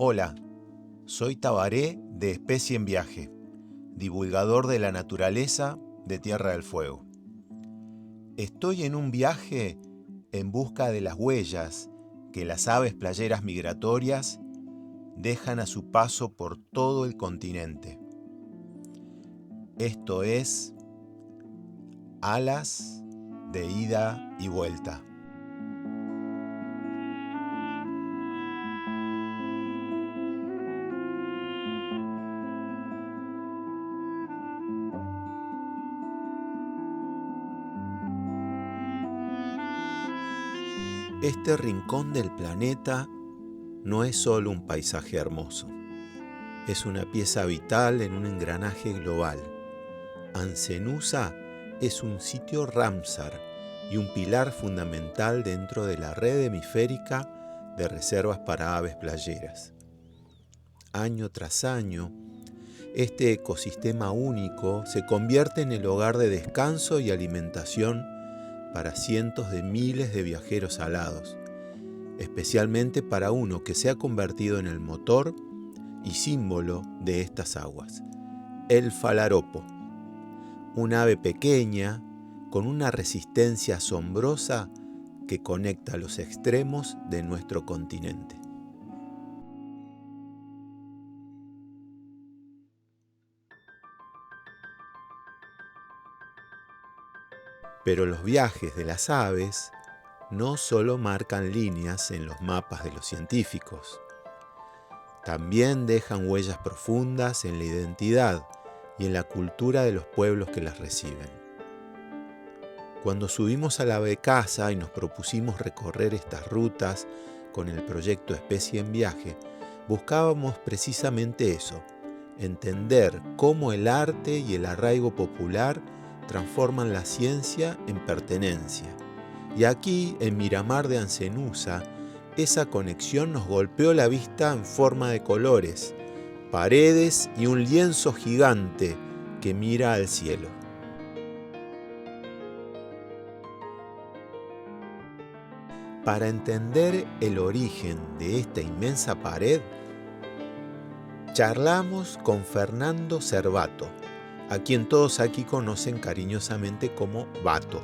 Hola, soy Tabaré de Especie en Viaje, divulgador de la naturaleza de Tierra del Fuego. Estoy en un viaje en busca de las huellas que las aves playeras migratorias dejan a su paso por todo el continente. Esto es Alas de Ida y Vuelta. Este rincón del planeta no es solo un paisaje hermoso, es una pieza vital en un engranaje global. Ancenusa es un sitio Ramsar y un pilar fundamental dentro de la red hemisférica de reservas para aves playeras. Año tras año, este ecosistema único se convierte en el hogar de descanso y alimentación para cientos de miles de viajeros alados, especialmente para uno que se ha convertido en el motor y símbolo de estas aguas, el falaropo. Un ave pequeña, con una resistencia asombrosa que conecta los extremos de nuestro continente. Pero los viajes de las aves no solo marcan líneas en los mapas de los científicos, también dejan huellas profundas en la identidad y en la cultura de los pueblos que las reciben. Cuando subimos a la Becasa y nos propusimos recorrer estas rutas con el proyecto Especie en Viaje, buscábamos precisamente eso, entender cómo el arte y el arraigo popular transforman la ciencia en pertenencia. Y aquí, en Miramar de Ancenusa, esa conexión nos golpeó la vista en forma de colores, paredes y un lienzo gigante que mira al cielo. Para entender el origen de esta inmensa pared, charlamos con Fernando Cervato, a quien todos aquí conocen cariñosamente como Bato.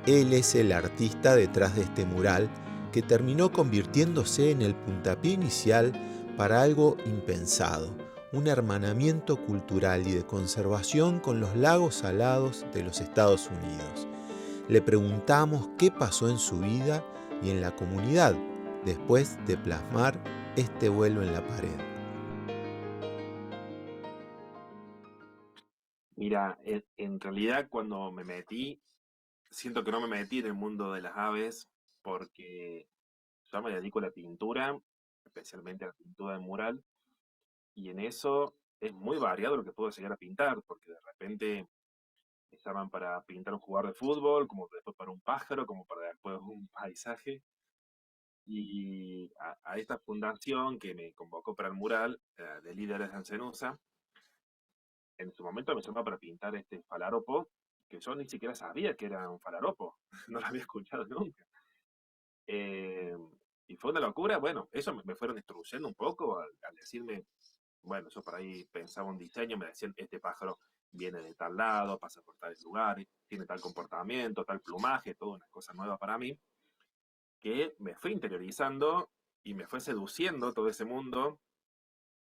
Él es el artista detrás de este mural que terminó convirtiéndose en el puntapié inicial para algo impensado, un hermanamiento cultural y de conservación con los lagos salados de los Estados Unidos. Le preguntamos qué pasó en su vida y en la comunidad después de plasmar este vuelo en la pared. Mira, en realidad cuando me metí, siento que no me metí en el mundo de las aves porque yo me dedico a la pintura, especialmente a la pintura de mural, y en eso es muy variado lo que puedo llegar a pintar, porque de repente me llaman para pintar un jugador de fútbol, como después para un pájaro, como para después un paisaje. Y a esta fundación que me convocó para el mural de Líderes de Ancenusa, en su momento me llamó para pintar este falaropo, que yo ni siquiera sabía que era un falaropo, no lo había escuchado nunca. Eh, y fue una locura, bueno, eso me fueron instruyendo un poco al decirme, bueno, yo por ahí pensaba un diseño, me decían, este pájaro viene de tal lado, pasa por tales lugares, tiene tal comportamiento, tal plumaje, toda una cosa nueva para mí, que me fue interiorizando y me fue seduciendo todo ese mundo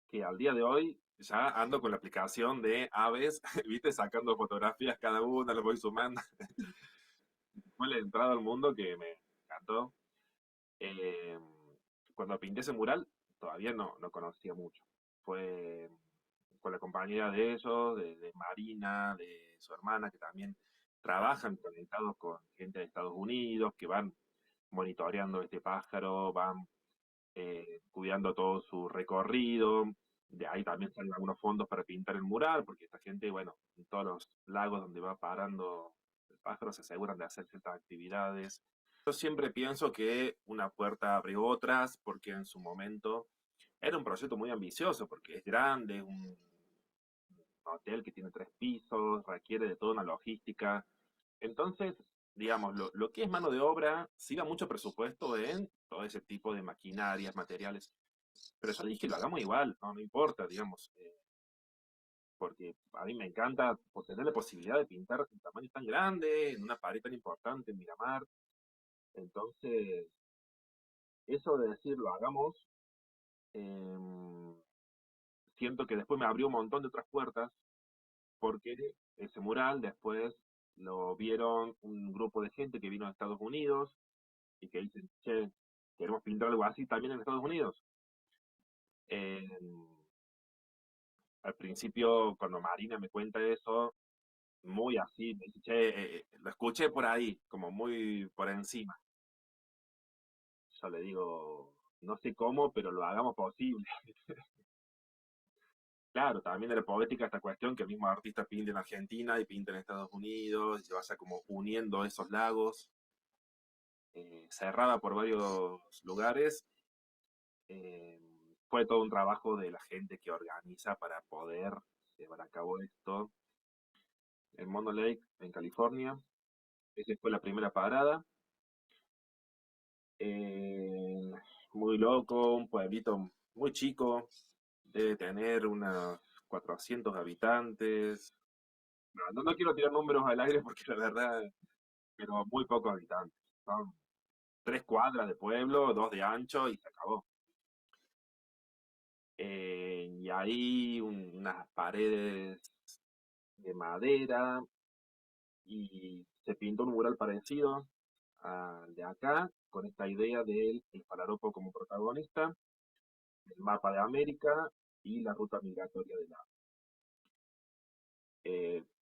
que al día de hoy ya ando con la aplicación de aves, viste, sacando fotografías cada una, lo voy sumando. Fue la entrada al mundo que me encantó. Eh, Cuando pinté ese mural, todavía no conocía mucho. Fue con la compañía de ellos, de Marina, de su hermana, que también trabajan conectados con gente de Estados Unidos, que van monitoreando este pájaro, van cuidando todo su recorrido. De ahí también salen algunos fondos para pintar el mural, porque esta gente, bueno, en todos los lagos donde va parando el pájaro se aseguran de hacer ciertas actividades. Yo siempre pienso que una puerta abre otras, porque en su momento era un proyecto muy ambicioso, porque es grande, un hotel que tiene 3 pisos, requiere de toda una logística. Entonces, digamos, lo que es mano de obra, sí da mucho presupuesto en todo ese tipo de maquinarias, materiales, Pero yo dije, lo hagamos igual, no importa, digamos, porque a mí me encanta por tener la posibilidad de pintar en tamaño tan grande, en una pared tan importante, en Miramar. Entonces, eso de decir, lo hagamos, em, siento que después me abrió un montón de otras puertas, porque ese mural después lo vieron un grupo de gente que vino de Estados Unidos y que dicen, che, queremos pintar algo así también en Estados Unidos. Em, Al principio, cuando Marina me cuenta eso, muy así, me dice, che, lo escuché por ahí, como muy por encima. Yo le digo, no sé cómo, pero lo hagamos posible. Claro, también era poética esta cuestión que el mismo artista pinta en Argentina y pinta en Estados Unidos, y se vaya como uniendo esos lagos, cerrada por varios lugares. eh, Fue todo un trabajo de la gente que organiza para poder llevar a cabo esto en Mono Lake, en California. Esa fue la primera parada. Eh, Muy loco, un pueblito muy chico, debe tener unos 400 habitantes. No quiero tirar números al aire porque la verdad, pero muy pocos habitantes. Son 3 cuadras de pueblo, 2 de ancho y se acabó. Y ahí unas paredes de madera y se pintó un mural parecido al de acá, con esta idea del el Falaropo como protagonista, el mapa de América y la ruta migratoria del agua.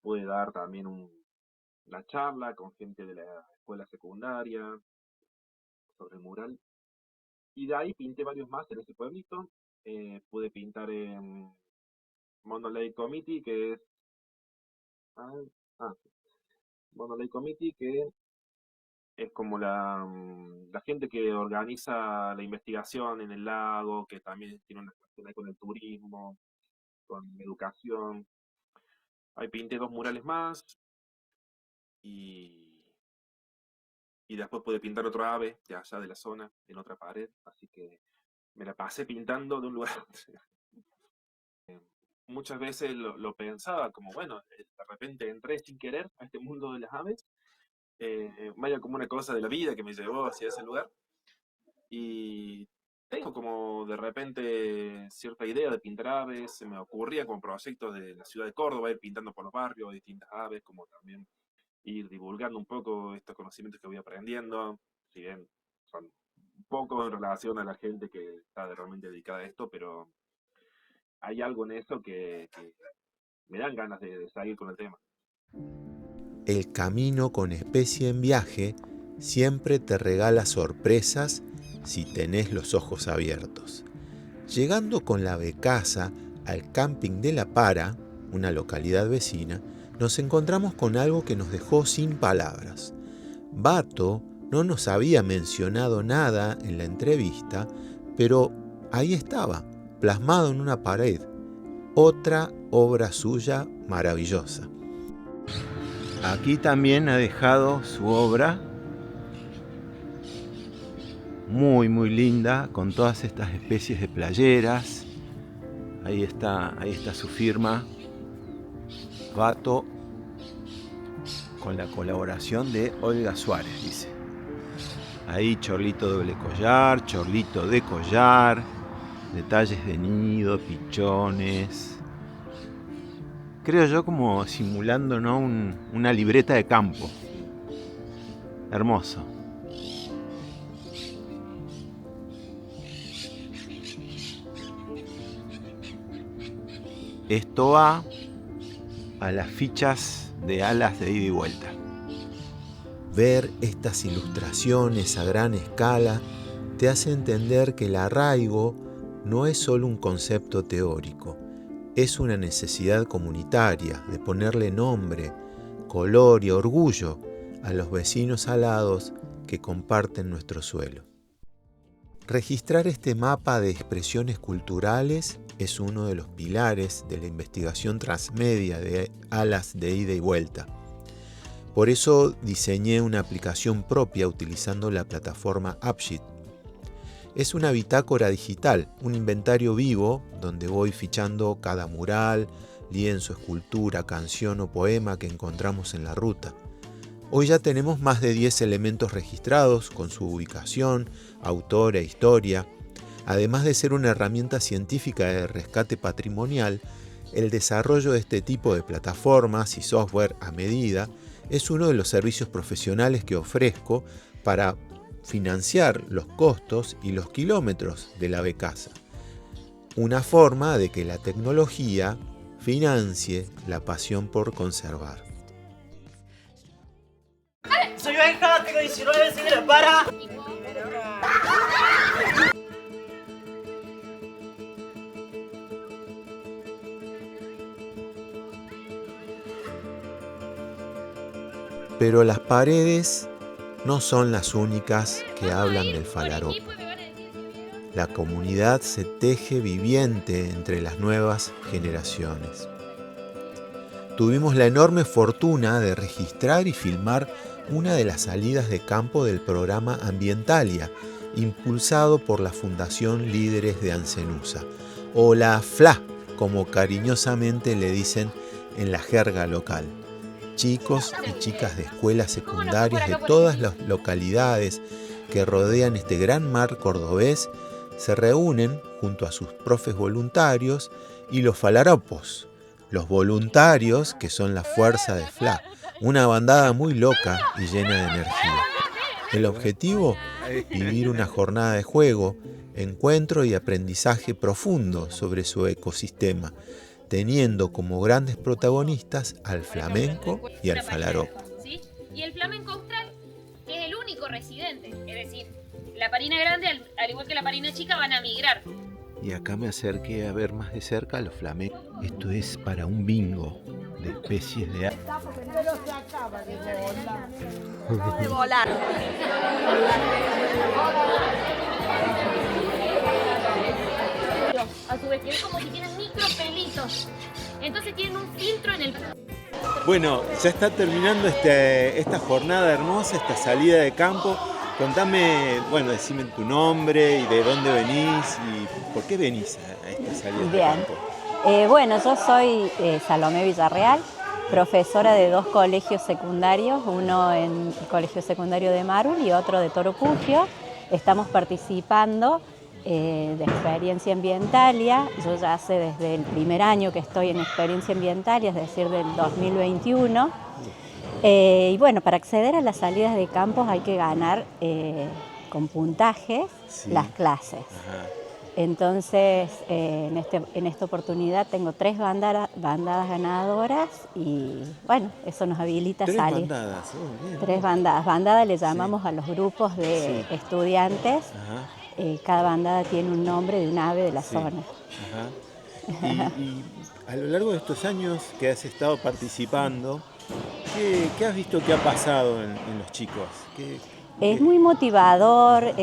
Pude dar también una charla con gente de la escuela secundaria sobre el mural. Y de ahí pinté varios más en ese pueblito. Pude pintar en Mono Lake Committee, que es... Ah, sí, Mono Lake Committee, que es como la gente que organiza la investigación en el lago, que también tiene una relación ahí con el turismo, con educación. Ahí pinté 2 murales más y, y después pude pintar otro ave de allá de la zona, en otra pared. Así que me la pasé pintando de un lugar. Muchas veces lo pensaba como, bueno, de repente entré sin querer a este mundo de las aves, vaya como una cosa de la vida que me llevó hacia ese lugar. Y tengo como de repente cierta idea de pintar aves, se me ocurría como proyectos de la ciudad de Córdoba, ir pintando por los barrios distintas aves, como también ir divulgando un poco estos conocimientos que voy aprendiendo, si bien son un poco en relación a la gente que está realmente dedicada a esto, pero hay algo en eso que me dan ganas de seguir con el tema. El camino con especie en viaje siempre te regala sorpresas si tenés los ojos abiertos. Llegando con la becasa al camping de La Para, una localidad vecina, nos encontramos con algo que nos dejó sin palabras. Bato no nos había mencionado nada en la entrevista, pero ahí estaba, plasmado en una pared, otra obra suya maravillosa. Aquí también ha dejado su obra, muy linda, con todas estas especies de playeras. Ahí está su firma, Bato, con la colaboración de Olga Suárez, dice. Ahí chorlito doble collar, chorlito de collar, detalles de nido, pichones. Creo yo como simulando, ¿no? Una libreta de campo. Hermoso. Esto va a las fichas de alas de ida y vuelta. Ver estas ilustraciones a gran escala te hace entender que el arraigo no es solo un concepto teórico, es una necesidad comunitaria de ponerle nombre, color y orgullo a los vecinos alados que comparten nuestro suelo. Registrar este mapa de expresiones culturales es uno de los pilares de la investigación transmedia de alas de ida y vuelta. Por eso diseñé una aplicación propia utilizando la plataforma Appsheet. Es una bitácora digital, un inventario vivo donde voy fichando cada mural, lienzo, escultura, canción o poema que encontramos en la ruta. Hoy ya tenemos más de 10 elementos registrados con su ubicación, autor e historia. Además de ser una herramienta científica de rescate patrimonial, el desarrollo de este tipo de plataformas y software a medida es uno de los servicios profesionales que ofrezco para financiar los costos y los kilómetros de la becasa. Una forma de que la tecnología financie la pasión por conservar. Soy Benja, tengo 19, soy de La Para. Pero las paredes no son las únicas que hablan del Falaropo. La comunidad se teje viviente entre las nuevas generaciones. Tuvimos la enorme fortuna de registrar y filmar una de las salidas de campo del programa Ambientalia, impulsado por la Fundación Líderes de Ancenusa, o la FLA, como cariñosamente le dicen en la jerga local. Chicos y chicas de escuelas secundarias de todas las localidades que rodean este gran mar cordobés se reúnen junto a sus profes voluntarios y los falaropos, los voluntarios que son la fuerza de FLA, una bandada muy loca y llena de energía. El objetivo, vivir una jornada de juego, encuentro y aprendizaje profundo sobre su ecosistema, teniendo como grandes protagonistas al flamenco y al falaropo. ¿Sí? Y el flamenco austral es el único residente, es decir, la parina grande, al igual que la parina chica, van a migrar. Y acá me acerqué a ver más de cerca los flamencos. Esto es para un bingo de especies de aves. Pero se acaba de volar. Acaba de volar. A su vez, que es como si tienen micropelitos. Entonces tienen un filtro en el... Bueno, ya está terminando esta jornada hermosa, esta salida de campo. Contame, bueno, decime tu nombre y de dónde venís y por qué venís a esta salida de campo. Bueno, yo soy Salomé Villarreal, profesora de 2 colegios secundarios, uno en el Colegio Secundario de Marul y otro de Torocugio. Estamos participando de Experiencia Ambientalia. Yo ya hace desde el primer año que estoy en Experiencia Ambientalia, es decir, del 2021. Y bueno, para acceder a las salidas de campos hay que ganar con puntajes las clases. Ajá. Entonces, en esta oportunidad tengo 3 bandadas ganadoras y bueno, eso nos habilita a salir. 3 bandadas, bien. 3 bandadas. Bandada le llamamos a los grupos de estudiantes. Ajá. Cada bandada tiene un nombre de un ave de la zona. Ajá. Y a lo largo de estos años que has estado participando, ¿qué has visto que ha pasado en los chicos? Es muy motivador,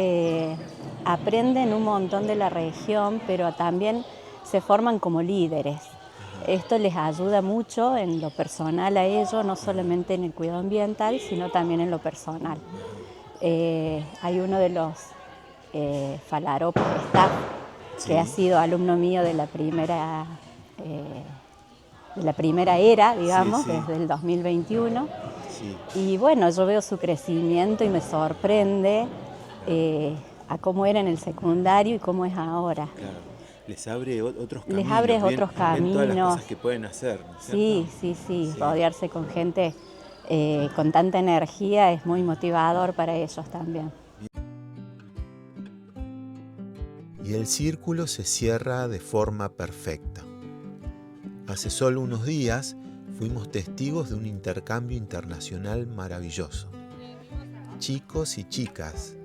aprenden un montón de la región, pero también se forman como líderes. Esto les ayuda mucho en lo personal a ellos, no solamente en el cuidado ambiental, sino también en lo personal. Hay uno de los falaropos staff que ha sido alumno mío de la primera era, digamos, desde el 2021. Y bueno, yo veo su crecimiento y me sorprende a cómo era en el secundario y cómo es ahora. Claro. Les abre otros caminos. Les abre otros caminos. Todas las cosas que pueden hacer, ¿no es cierto? Sí. Rodearse con gente con tanta energía es muy motivador para ellos también. Y el círculo se cierra de forma perfecta. Hace solo unos días fuimos testigos de un intercambio internacional maravilloso. Chicos y chicas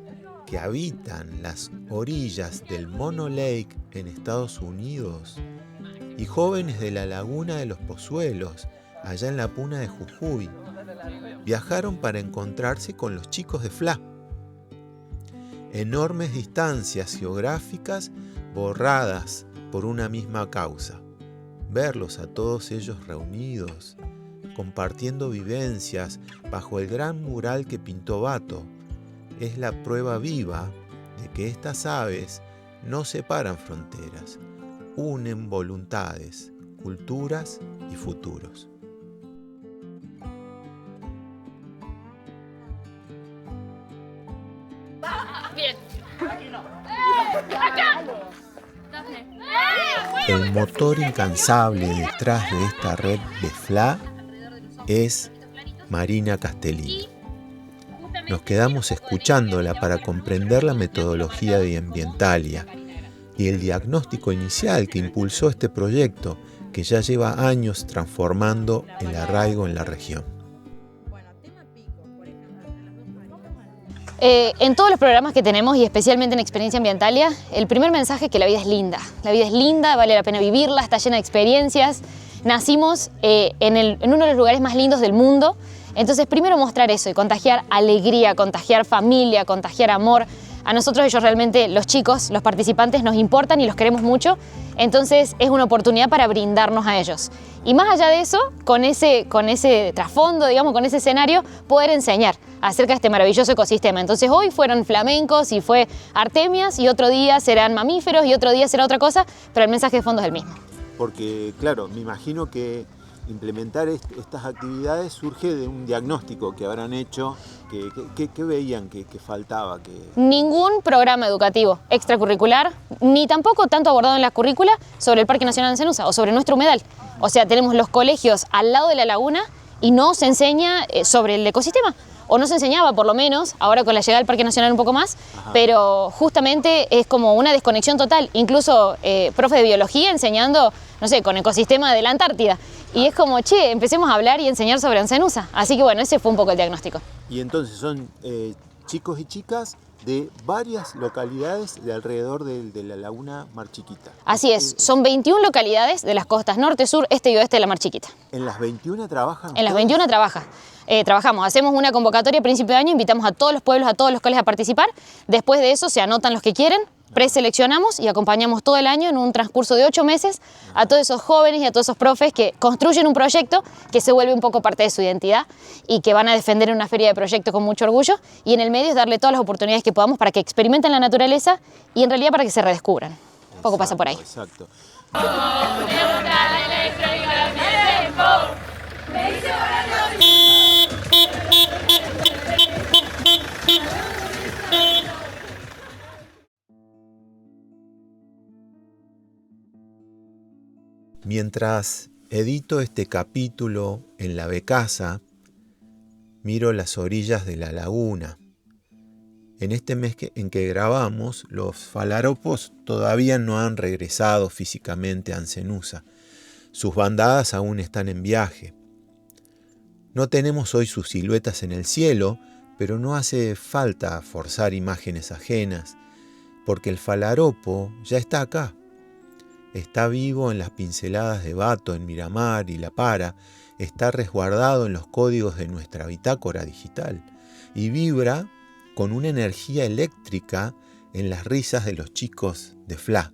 que habitan las orillas del Mono Lake en Estados Unidos y jóvenes de la Laguna de los Pozuelos, allá en la Puna de Jujuy, viajaron para encontrarse con los chicos de FLA. Enormes distancias geográficas borradas por una misma causa. Verlos a todos ellos reunidos, compartiendo vivencias bajo el gran mural que pintó Bato, es la prueba viva de que estas aves no separan fronteras, unen voluntades, culturas y futuros. Bien. El motor incansable detrás de esta red de FLA es Marina Castellini. Nos quedamos escuchándola para comprender la metodología de Ambientalia y el diagnóstico inicial que impulsó este proyecto que ya lleva años transformando el arraigo en la región. En todos los programas que tenemos y especialmente en Experiencia Ambientalia, el primer mensaje es que la vida es linda. La vida es linda, vale la pena vivirla, está llena de experiencias. Nacimos en uno de los lugares más lindos del mundo. Entonces, primero mostrar eso y contagiar alegría, contagiar familia, contagiar amor. A nosotros ellos realmente, los chicos, los participantes, nos importan y los queremos mucho. Entonces, es una oportunidad para brindarnos a ellos. Y más allá de eso, con ese trasfondo, digamos, con ese escenario, poder enseñar acerca de este maravilloso ecosistema. Entonces, hoy fueron flamencos y fue artemias y otro día serán mamíferos y otro día será otra cosa, pero el mensaje de fondo es el mismo. Porque, claro, me imagino que implementar estas actividades surge de un diagnóstico que habrán hecho, que veían que faltaba. Ningún programa educativo extracurricular, ni tampoco tanto abordado en la currícula, sobre el Parque Nacional Ancenusa o sobre nuestro humedal. O sea, tenemos los colegios al lado de la laguna y no se enseña sobre el ecosistema. O no se enseñaba, por lo menos, ahora con la llegada del Parque Nacional un poco más, pero justamente es como una desconexión total. Incluso profe de biología enseñando, no sé, con ecosistema de la Antártida. Y es como, che, empecemos a hablar y enseñar sobre Ancenusa. Así que bueno, ese fue un poco el diagnóstico. Y entonces son chicos y chicas de varias localidades de alrededor de la laguna Mar Chiquita. Así es, son 21 localidades de las costas norte, sur, este y oeste de la Mar Chiquita. ¿En las 21 trabajan? En las 21 trabajamos, hacemos una convocatoria a principio de año, invitamos a todos los pueblos, a todos los colegios a participar. Después de eso se anotan los que quieren, preseleccionamos y acompañamos todo el año en un transcurso de 8 meses a todos esos jóvenes y a todos esos profes que construyen un proyecto que se vuelve un poco parte de su identidad y que van a defender en una feria de proyectos con mucho orgullo, y en el medio es darle todas las oportunidades que podamos para que experimenten la naturaleza y en realidad para que se redescubran. Un poco pasa por ahí. Exacto. Mientras edito este capítulo en la Becasa, miro las orillas de la laguna. En este mes en que grabamos, los falaropos todavía no han regresado físicamente a Ancenusa. Sus bandadas aún están en viaje. No tenemos hoy sus siluetas en el cielo, pero no hace falta forzar imágenes ajenas, porque el falaropo ya está acá. Está vivo en las pinceladas de Bato, en Miramar y La Para, está resguardado en los códigos de nuestra bitácora digital y vibra con una energía eléctrica en las risas de los chicos de FLA,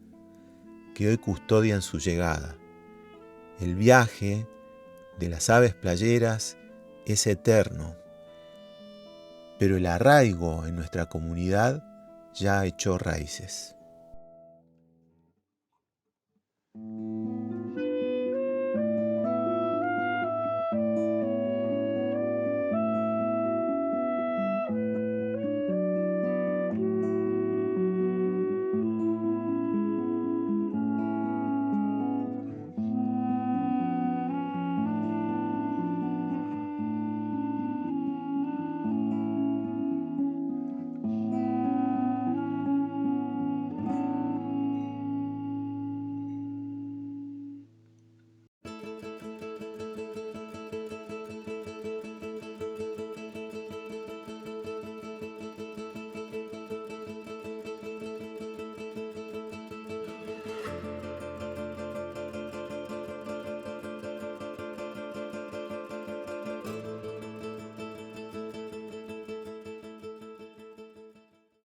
que hoy custodian su llegada. El viaje de las aves playeras es eterno, pero el arraigo en nuestra comunidad ya echó raíces.